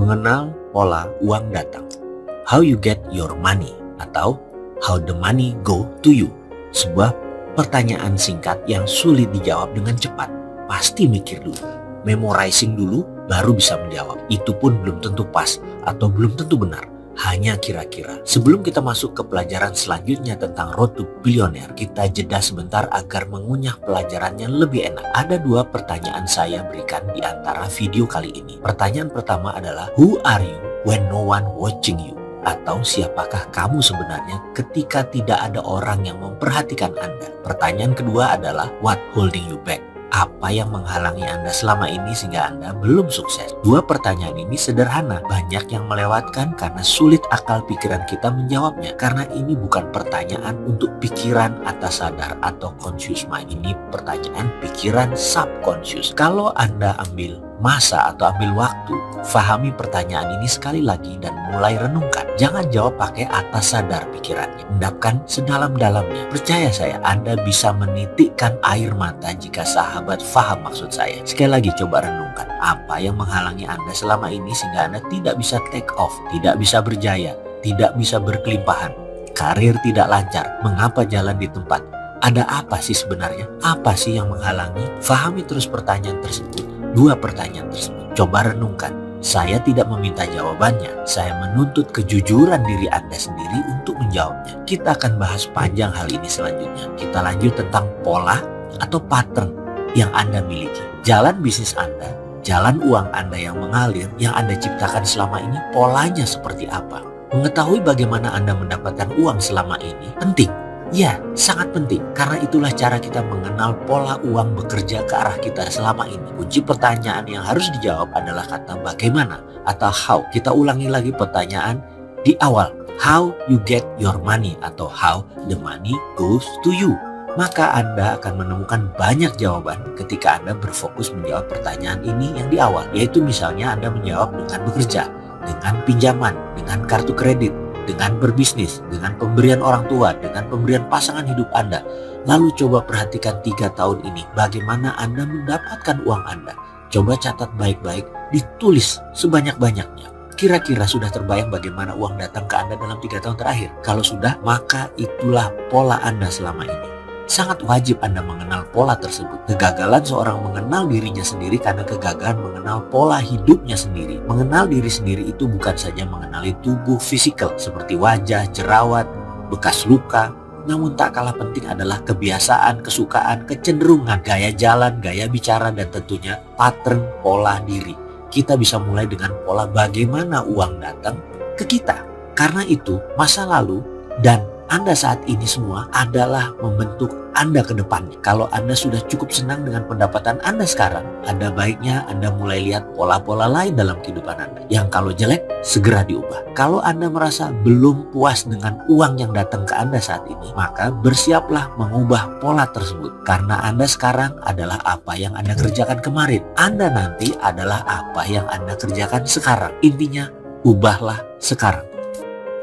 Mengenal pola uang datang. How you get your money atau how the money go to you. Sebuah pertanyaan singkat yang sulit dijawab dengan cepat. Pasti mikir dulu, memorizing dulu baru bisa menjawab. Itu pun belum tentu pas atau belum tentu benar. Hanya kira-kira. Sebelum kita masuk ke pelajaran selanjutnya tentang Road to Billionaire, kita jeda sebentar agar mengunyah pelajarannya lebih enak. Ada 2 pertanyaan saya berikan di antara video kali ini. Pertanyaan pertama adalah, who are you when no one watching you? Atau siapakah kamu sebenarnya ketika tidak ada orang yang memperhatikan Anda? Pertanyaan kedua adalah, what holding you back? Apa yang menghalangi Anda selama ini sehingga Anda belum sukses? 2 pertanyaan ini sederhana, banyak yang melewatkan karena sulit akal pikiran kita menjawabnya. Karena ini bukan pertanyaan untuk pikiran atas sadar atau conscious mind. Ini pertanyaan pikiran subconscious. Kalau Anda ambil masa atau ambil waktu, fahami pertanyaan ini sekali lagi dan mulai renungkan. Jangan jawab pakai atas sadar pikirannya. Endapkan sedalam-dalamnya. Percaya saya, Anda bisa menitikkan air mata jika sahabat faham maksud saya. Sekali lagi coba renungkan. Apa yang menghalangi Anda selama ini sehingga Anda tidak bisa take off, tidak bisa berjaya, tidak bisa berkelimpahan, karir tidak lancar, mengapa jalan di tempat? Ada apa sih sebenarnya? Apa sih yang menghalangi? Fahami terus pertanyaan tersebut. 2 pertanyaan tersebut. Coba renungkan. Saya tidak meminta jawabannya. Saya menuntut kejujuran diri Anda sendiri untuk menjawabnya. Kita akan bahas panjang hal ini selanjutnya. Kita lanjut tentang pola atau pattern yang Anda miliki. Jalan bisnis Anda, jalan uang Anda yang mengalir, yang Anda ciptakan selama ini, polanya seperti apa? Mengetahui bagaimana Anda mendapatkan uang selama ini penting. Ya, sangat penting. Karena itulah cara kita mengenal pola uang bekerja ke arah kita selama ini. Kunci pertanyaan yang harus dijawab adalah kata bagaimana atau how. Kita ulangi lagi pertanyaan di awal. How you get your money atau how the money goes to you. Maka Anda akan menemukan banyak jawaban ketika Anda berfokus menjawab pertanyaan ini yang di awal. Yaitu misalnya Anda menjawab dengan bekerja, dengan pinjaman, dengan kartu kredit, dengan berbisnis, dengan pemberian orang tua, dengan pemberian pasangan hidup Anda. Lalu coba perhatikan 3 tahun ini, bagaimana Anda mendapatkan uang Anda. Coba catat baik-baik, ditulis sebanyak-banyaknya. Kira-kira sudah terbayang bagaimana uang datang ke Anda dalam 3 tahun terakhir? Kalau sudah, maka itulah pola Anda selama ini. Sangat wajib Anda mengenal pola tersebut. Kegagalan seorang mengenal dirinya sendiri karena kegagalan mengenal pola hidupnya sendiri. Mengenal diri sendiri itu bukan saja mengenali tubuh fisikal seperti wajah, jerawat, bekas luka. Namun tak kalah penting adalah kebiasaan, kesukaan, kecenderungan, gaya jalan, gaya bicara, dan tentunya pattern pola diri. Kita bisa mulai dengan pola bagaimana uang datang ke kita. Karena itu masa lalu dan Anda saat ini semua adalah membentuk Anda ke depannya. Kalau Anda sudah cukup senang dengan pendapatan Anda sekarang, ada baiknya Anda mulai lihat pola-pola lain dalam kehidupan Anda. Yang kalau jelek, segera diubah. Kalau Anda merasa belum puas dengan uang yang datang ke Anda saat ini, maka bersiaplah mengubah pola tersebut. Karena Anda sekarang adalah apa yang Anda kerjakan kemarin. Anda nanti adalah apa yang Anda kerjakan sekarang. Intinya, ubahlah sekarang.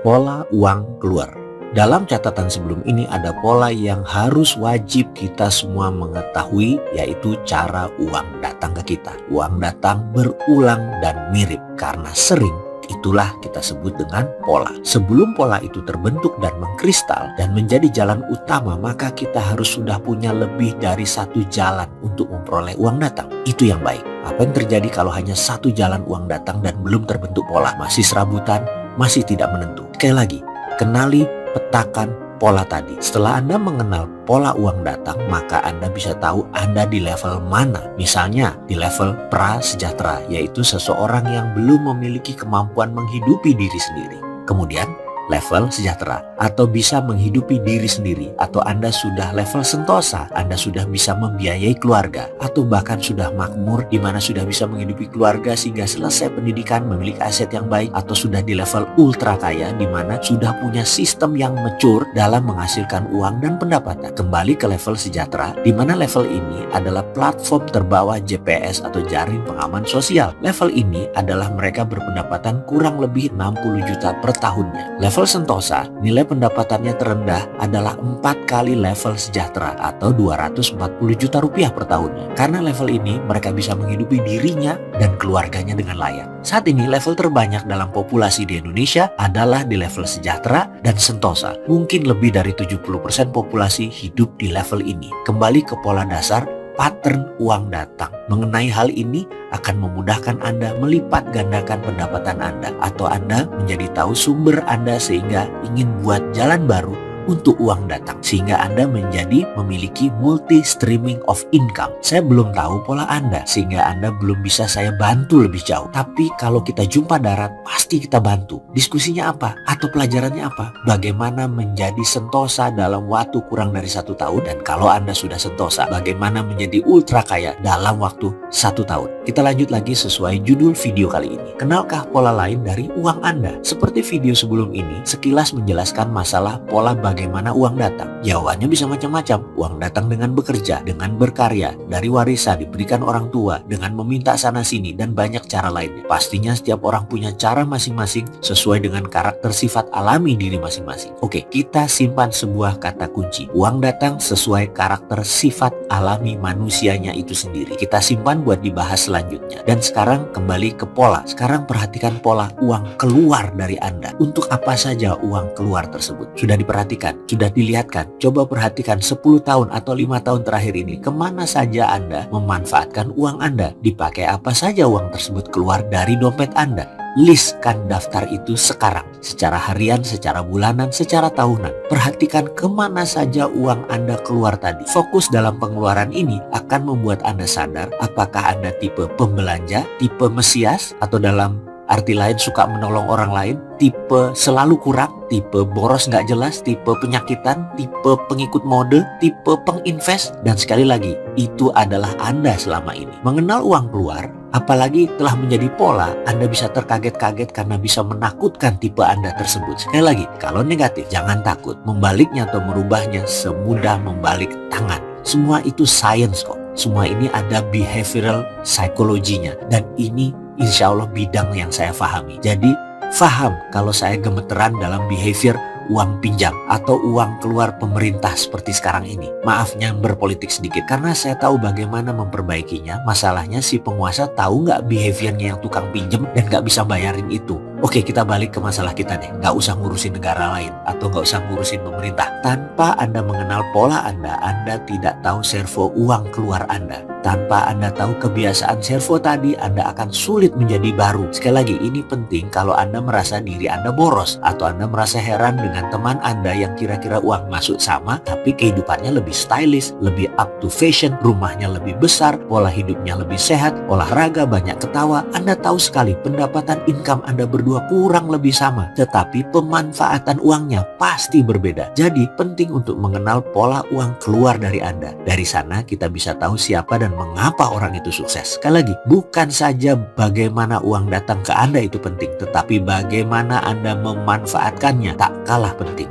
Pola uang keluar. Dalam catatan sebelum ini ada pola yang harus wajib kita semua mengetahui, yaitu cara uang datang ke kita. Uang datang berulang dan mirip karena sering. Itulah kita sebut dengan pola. Sebelum pola itu terbentuk dan mengkristal dan menjadi jalan utama, maka kita harus sudah punya lebih dari 1 jalan untuk memperoleh uang datang. Itu yang baik. Apa yang terjadi kalau hanya 1 jalan uang datang dan belum terbentuk pola? Masih serabutan, masih tidak menentu. Sekali lagi, kenali, petakan pola tadi. Setelah Anda mengenal pola uang datang, maka Anda bisa tahu Anda di level mana. Misalnya di level prasejahtera, yaitu seseorang yang belum memiliki kemampuan menghidupi diri sendiri. Kemudian level sejahtera atau bisa menghidupi diri sendiri, atau Anda sudah level sentosa, Anda sudah bisa membiayai keluarga, atau bahkan sudah makmur di mana sudah bisa menghidupi keluarga sehingga selesai pendidikan, memiliki aset yang baik, atau sudah di level ultra kaya di mana sudah punya sistem yang mature dalam menghasilkan uang dan pendapatan. Kembali ke level sejahtera di mana level ini adalah platform terbawah JPS atau jaring pengaman sosial. Level ini adalah mereka berpendapatan kurang lebih 60 juta per tahunnya. Level Sentosa, nilai pendapatannya terendah adalah 4 kali level sejahtera atau 240 juta rupiah per tahunnya. Karena level ini mereka bisa menghidupi dirinya dan keluarganya dengan layak. Saat ini level terbanyak dalam populasi di Indonesia adalah di level sejahtera dan Sentosa. Mungkin lebih dari 70% populasi hidup di level ini. Kembali ke pola dasar pattern uang datang. Mengenai hal ini akan memudahkan Anda melipat gandakan pendapatan Anda atau Anda menjadi tahu sumber Anda sehingga ingin buat jalan baru untuk uang datang sehingga Anda menjadi memiliki multi streaming of income. Saya belum tahu pola Anda sehingga Anda belum bisa saya bantu lebih jauh. Tapi kalau kita jumpa darat pasti kita bantu. Diskusinya apa? Atau pelajarannya apa? Bagaimana menjadi Sentosa dalam waktu kurang dari 1 tahun, dan kalau Anda sudah Sentosa, bagaimana menjadi ultra kaya dalam waktu 1 tahun. Kita lanjut lagi sesuai judul video kali ini. Kenalkah pola lain dari uang Anda? Seperti video sebelum ini, sekilas menjelaskan masalah pola bagaimana uang datang. Jawabannya bisa macam-macam. Uang datang dengan bekerja, dengan berkarya, dari warisan diberikan orang tua, dengan meminta sana sini, dan banyak cara lainnya. Pastinya setiap orang punya cara masing-masing sesuai dengan karakter sifat alami diri masing-masing. Oke, kita simpan sebuah kata kunci. Uang datang sesuai karakter sifat alami manusianya itu sendiri. Kita simpan buat dibahas selanjutnya. Dan sekarang kembali ke pola. Sekarang perhatikan pola uang keluar dari Anda. Untuk apa saja uang keluar tersebut? Sudah diperhatikan? Sudah dilihatkan? Coba perhatikan 10 tahun atau 5 tahun terakhir ini. Kemana saja Anda memanfaatkan uang Anda? Dipakai apa saja uang tersebut keluar dari dompet Anda? Listkan daftar itu sekarang. Secara harian, secara bulanan, secara tahunan. Perhatikan kemana saja uang Anda keluar tadi. Fokus dalam pengeluaran ini akan membuat Anda sadar apakah Anda tipe pembelanja, tipe mesias, atau dalam arti lain suka menolong orang lain, tipe selalu kurang, tipe boros nggak jelas, tipe penyakitan, tipe pengikut mode, tipe penginvest, dan sekali lagi, itu adalah Anda selama ini. Mengenal uang keluar, apalagi telah menjadi pola, Anda bisa terkaget-kaget karena bisa menakutkan tipe Anda tersebut. Sekali lagi, kalau negatif, jangan takut. Membaliknya atau merubahnya semudah membalik tangan. Semua itu science kok. Semua ini ada behavioral psychology-nya. Dan ini insya Allah bidang yang saya pahami. Jadi paham kalau saya gemeteran dalam behavior uang pinjam atau uang keluar pemerintah seperti sekarang ini. Maafnya berpolitik sedikit karena saya tahu bagaimana memperbaikinya. Masalahnya si penguasa tahu nggak behaviornya yang tukang pinjam dan nggak bisa bayarin itu. Oke, kita balik ke masalah kita deh. Nggak usah ngurusin negara lain atau nggak usah ngurusin pemerintah. Tanpa Anda mengenal pola Anda tidak tahu servo uang keluar Anda. Tanpa Anda tahu kebiasaan servo tadi, Anda akan sulit menjadi baru. Sekali lagi, ini penting kalau Anda merasa diri Anda boros atau Anda merasa heran dengan teman Anda yang kira-kira uang masuk sama, tapi kehidupannya lebih stylish, lebih up to fashion, rumahnya lebih besar, pola hidupnya lebih sehat, olahraga, banyak ketawa. Anda tahu sekali pendapatan income Anda berdua kurang lebih sama, tetapi pemanfaatan uangnya pasti berbeda. Jadi penting untuk mengenal pola uang keluar dari Anda. Dari sana kita bisa tahu siapa dan mengapa orang itu sukses. Sekali lagi, bukan saja bagaimana uang datang ke Anda itu penting, tetapi bagaimana Anda memanfaatkannya tak kalah penting.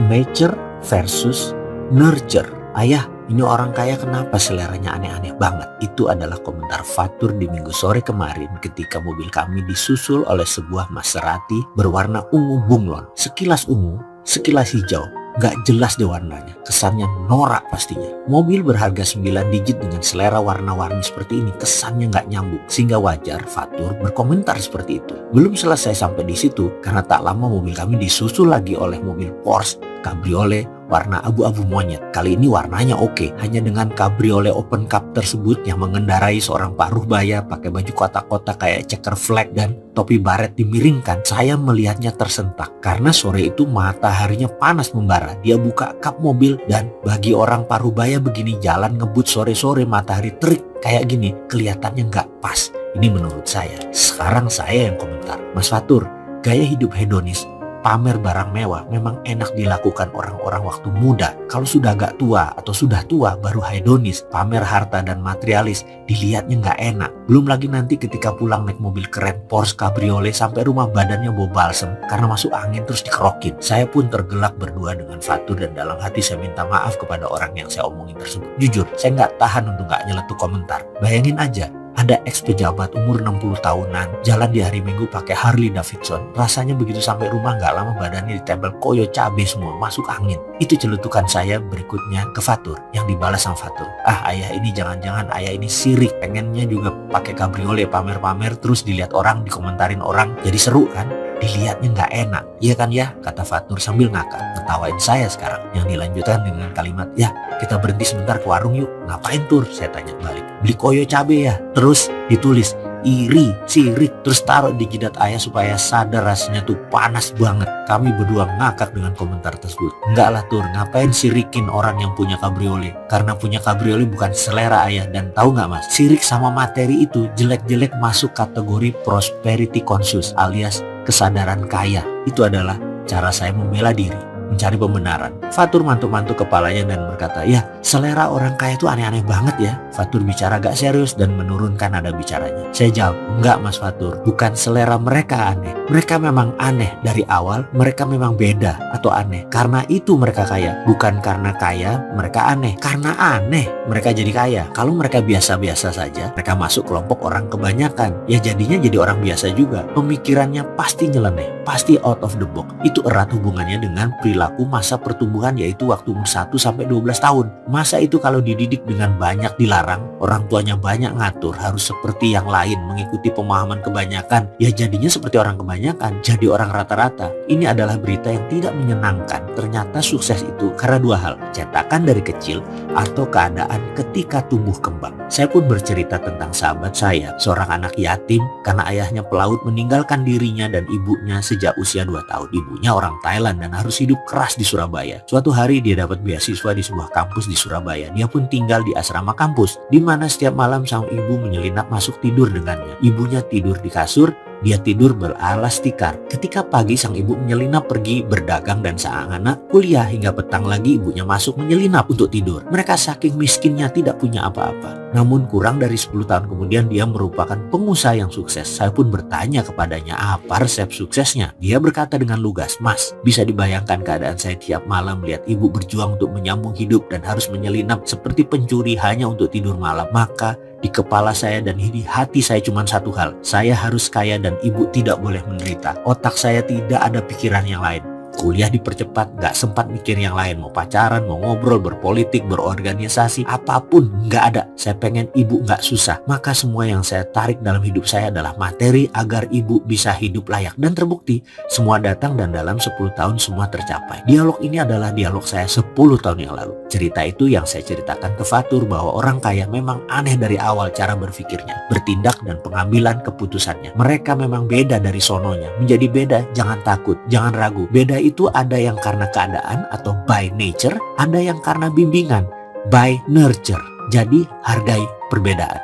Nature versus nurture. Ayah, ini orang kaya kenapa seleranya aneh-aneh banget? Itu adalah komentar Fatur di minggu sore kemarin ketika mobil kami disusul oleh sebuah Maserati berwarna ungu bunglon. Sekilas ungu, sekilas hijau. Gak jelas deh warnanya, kesannya norak pastinya. Mobil berharga 9 digit dengan selera warna-warni seperti ini kesannya gak nyambung, sehingga wajar Fatur berkomentar seperti itu. Belum selesai sampai di situ, karena tak lama mobil kami disusul lagi oleh mobil Porsche Cabriolet warna abu-abu monyet. Kali ini warnanya oke, hanya dengan Cabriolet open cup tersebut yang mengendarai seorang paruh baya pakai baju kotak-kotak kayak checker flag dan topi baret dimiringkan. Saya melihatnya tersentak karena sore itu mataharinya panas membara. Dia buka kap mobil dan bagi orang paruh baya begini jalan ngebut sore-sore matahari terik kayak gini kelihatannya nggak pas. Ini menurut saya. Sekarang saya yang komentar. Mas Fatur, gaya hidup hedonis, pamer barang mewah memang enak dilakukan orang-orang waktu muda. Kalau sudah agak tua atau sudah tua baru hedonis, pamer harta dan materialis, dilihatnya nggak enak. Belum lagi nanti ketika pulang naik mobil keren Porsche Cabriolet sampai rumah badannya bau balsem karena masuk angin terus dikerokin. Saya pun tergelak berdua dengan Fatur dan dalam hati saya minta maaf kepada orang yang saya omongin tersebut. Jujur, saya nggak tahan untuk nggak nyeletuk komentar. Bayangin aja, Ada ex pejabat umur 60 tahunan jalan di hari Minggu pakai Harley Davidson. Rasanya begitu sampai rumah gak lama badannya ditempel koyo cabe semua, masuk angin. Itu celutukan saya berikutnya ke Fatur, yang dibalas sama Fatur. Ah ayah ini jangan-jangan ayah ini sirik, pengennya juga pakai kabriolet pamer-pamer terus dilihat orang, dikomentarin orang, jadi seru kan? Dilihatnya nggak enak, iya kan ya, kata Fatur sambil ngakak, ngetawain saya sekarang. Yang dilanjutkan dengan kalimat, ya kita berhenti sebentar ke warung yuk. Ngapain Tur? Saya tanya balik. Beli koyo cabe ya. Terus ditulis iri, sirik, terus taruh di jidat ayah supaya sadar rasanya tuh panas banget. Kami berdua ngakak dengan komentar tersebut. Enggak lah Tur, ngapain sirikin orang yang punya kabriolet? Karena punya kabriolet bukan selera ayah. Dan tahu nggak mas, sirik sama materi itu jelek-jelek masuk kategori prosperity conscious alias kesadaran kaya. Itu adalah cara saya membela diri, mencari pembenaran. Fatur mantuk-mantuk kepalanya dan berkata, ya selera orang kaya itu aneh-aneh banget ya. Fatur bicara gak serius dan menurunkan nada bicaranya. Saya jawab, enggak mas Fatur, bukan selera mereka aneh. Mereka memang aneh dari awal, mereka memang beda atau aneh. Karena itu mereka kaya, bukan karena kaya mereka aneh. Karena aneh mereka jadi kaya. Kalau mereka biasa-biasa saja, mereka masuk kelompok orang kebanyakan. Ya jadinya jadi orang biasa juga. Pemikirannya pasti nyeleneh, pasti out of the box. Itu erat hubungannya dengan perilaku masa pertumbuhan, yaitu waktu umur 1 sampai 12 tahun. Masa itu kalau dididik dengan banyak dilarang, orang tuanya banyak ngatur, harus seperti yang lain, mengikuti pemahaman kebanyakan, ya jadinya seperti orang kebanyakan, jadi orang rata-rata. Ini adalah berita yang tidak menyenangkan. Ternyata sukses itu karena dua hal, cetakan dari kecil atau keadaan ketika tumbuh kembang. Saya pun bercerita tentang sahabat saya, seorang anak yatim karena ayahnya pelaut meninggalkan dirinya dan ibunya sejak usia 2 tahun. Ibunya orang Thailand dan harus hidup keras di Surabaya. Suatu hari dia dapat beasiswa di sebuah kampus di Surabaya. Dia pun tinggal di asrama kampus, di mana setiap malam sang ibu menyelinap masuk tidur dengannya. Ibunya tidur di kasur, dia tidur beralas tikar. Ketika pagi sang ibu menyelinap pergi berdagang dan sang anak kuliah hingga petang lagi ibunya masuk menyelinap untuk tidur. Mereka saking miskinnya tidak punya apa-apa. Namun kurang dari 10 tahun kemudian dia merupakan pengusaha yang sukses. Saya pun bertanya kepadanya apa resep suksesnya. Dia berkata dengan lugas, "Mas, bisa dibayangkan keadaan saya tiap malam melihat ibu berjuang untuk menyambung hidup dan harus menyelinap seperti pencuri hanya untuk tidur malam. Maka di kepala saya dan di hati saya cuma satu hal. Saya harus kaya dan ibu tidak boleh menderita. Otak saya tidak ada pikiran yang lain. Kuliah dipercepat, gak sempat mikir yang lain. Mau pacaran, mau ngobrol, berpolitik, berorganisasi, apapun gak ada. Saya pengen ibu gak susah. Maka semua yang saya tarik dalam hidup saya adalah materi agar ibu bisa hidup layak. Dan terbukti, semua datang dan dalam 10 tahun semua tercapai. Dialog ini adalah dialog saya 10 tahun yang lalu. Cerita itu yang saya ceritakan ke Fatur bahwa orang kaya memang aneh dari awal cara berpikirnya, bertindak dan pengambilan keputusannya. Mereka memang beda dari sononya. Menjadi beda, jangan takut, jangan ragu. Beda itu ada yang karena keadaan atau by nature, ada yang karena bimbingan, by nurture. Jadi hargai perbedaan.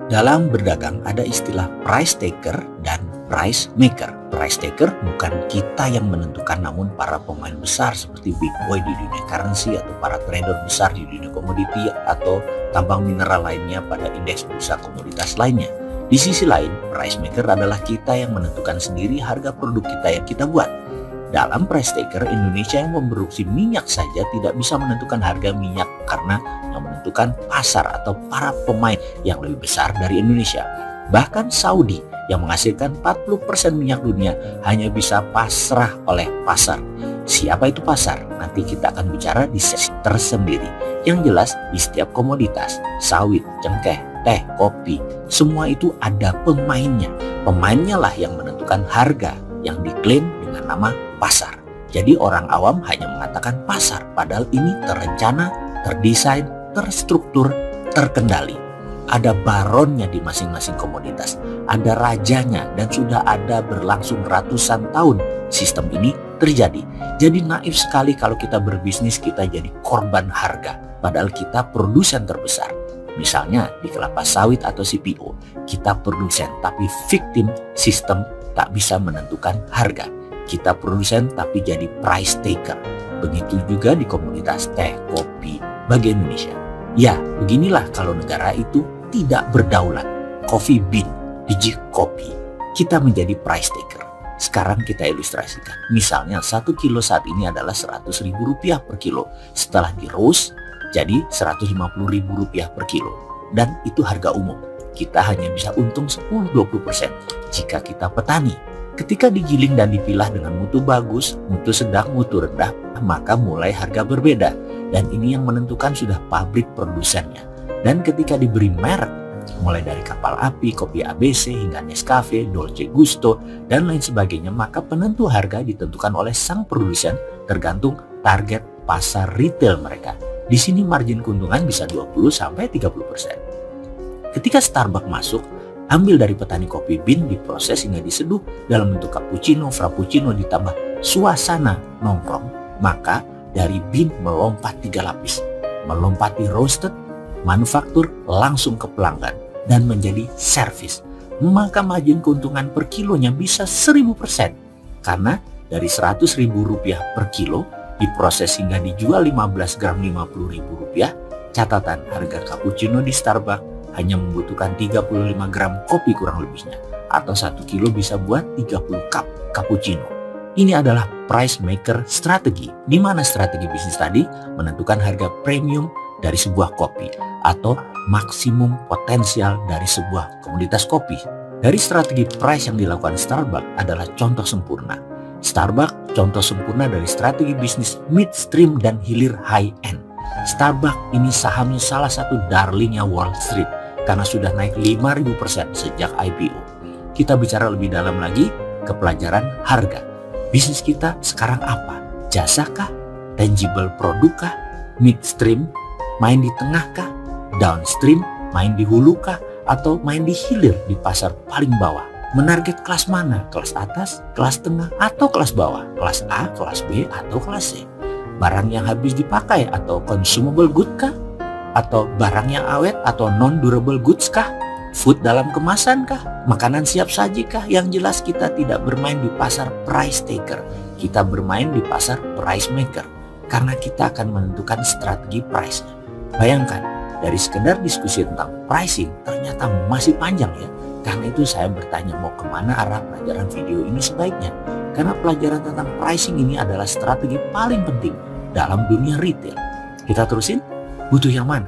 Dalam berdagang ada istilah price taker dan price maker. Price taker bukan kita yang menentukan, namun para pemain besar seperti big boy di dunia currency atau para trader besar di dunia komoditi atau tambang mineral lainnya pada indeks bursa komoditas lainnya. Di sisi lain, price maker adalah kita yang menentukan sendiri harga produk kita yang kita buat. Dalam price taker, Indonesia yang memproduksi minyak saja tidak bisa menentukan harga minyak karena yang menentukan pasar atau para pemain yang lebih besar dari Indonesia. Bahkan Saudi yang menghasilkan 40% minyak dunia hanya bisa pasrah oleh pasar. Siapa itu pasar? Nanti kita akan bicara di sesi tersendiri. Yang jelas di setiap komoditas, sawit, cengkeh, teh, kopi, semua itu ada pemainnya. Pemainnya lah yang menentukan harga yang diklaim dengan nama pasar. Jadi orang awam hanya mengatakan pasar, padahal ini terencana, terdesain, terstruktur, terkendali. Ada baronnya di masing-masing komoditas, ada rajanya, dan sudah ada berlangsung ratusan tahun sistem ini terjadi. Jadi naif sekali kalau kita berbisnis kita jadi korban harga, padahal kita produsen terbesar. Misalnya di kelapa sawit atau CPO, kita produsen tapi victim sistem tak bisa menentukan harga. Kita produsen tapi jadi price taker. Begitu juga di komoditas teh, kopi bagi Indonesia. Ya, beginilah kalau negara itu tidak berdaulat. Coffee bean, biji kopi. Kita menjadi price taker. Sekarang kita ilustrasikan. Misalnya 1 kilo saat ini adalah Rp100.000 per kilo. Setelah di roast jadi Rp150.000 per kilo. dan itu harga umum. Kita hanya bisa untung 10-20% jika kita petani. Ketika digiling dan dipilah dengan mutu bagus, mutu sedang, mutu rendah, maka mulai harga berbeda. Dan ini yang menentukan sudah pabrik produsennya. Dan ketika diberi merek, mulai dari kapal api, kopi ABC, hingga Nescafe, Dolce Gusto, dan lain sebagainya, maka penentu harga ditentukan oleh sang produsen tergantung target pasar retail mereka. Di sini margin keuntungan bisa 20-30%. Ketika Starbucks masuk, ambil dari petani kopi bean, diproses hingga diseduh dalam bentuk cappuccino, frappuccino ditambah suasana nongkrong, maka dari bean melompat 3 lapis, melompati roasted, manufaktur, langsung ke pelanggan, dan menjadi service. Maka margin keuntungan per kilonya bisa 1000%, karena dari Rp100.000 per kilo diproses hingga dijual 15 gram Rp50.000. Catatan, harga cappuccino di Starbucks hanya membutuhkan 35 gram kopi kurang lebihnya, atau 1 kilo bisa buat 30 cup cappuccino. Ini adalah price maker strategi, di mana strategi bisnis tadi menentukan harga premium dari sebuah kopi atau maksimum potensial dari sebuah komoditas kopi. Dari strategi price yang dilakukan Starbucks adalah contoh sempurna. Starbucks contoh sempurna dari strategi bisnis midstream dan hilir high end. Starbucks ini sahamnya salah satu darlingnya Wall Street karena sudah naik 5.000% sejak IPO. Kita bicara lebih dalam lagi ke pelajaran harga. Bisnis kita sekarang apa? Jasa kah? Tangible produk kah? Midstream? Main di tengah kah? Downstream? Main di hulu kah? Atau main di hilir di pasar paling bawah? Menarget kelas mana? Kelas atas, kelas tengah, atau kelas bawah? Kelas A, kelas B, atau kelas C? Barang yang habis dipakai atau consumable good kah? Atau barang yang awet atau non-durable goods kah? Food dalam kemasan kah? Makanan siap saji kah? Yang jelas kita tidak bermain di pasar price taker. Kita bermain di pasar price maker. Karena kita akan menentukan strategi price-nya. Bayangkan, dari sekedar diskusi tentang pricing ternyata masih panjang ya. Karena itu saya bertanya mau kemana arah pelajaran video ini sebaiknya. Karena pelajaran tentang pricing ini adalah strategi paling penting dalam dunia retail. Kita terusin, butuh yang mana?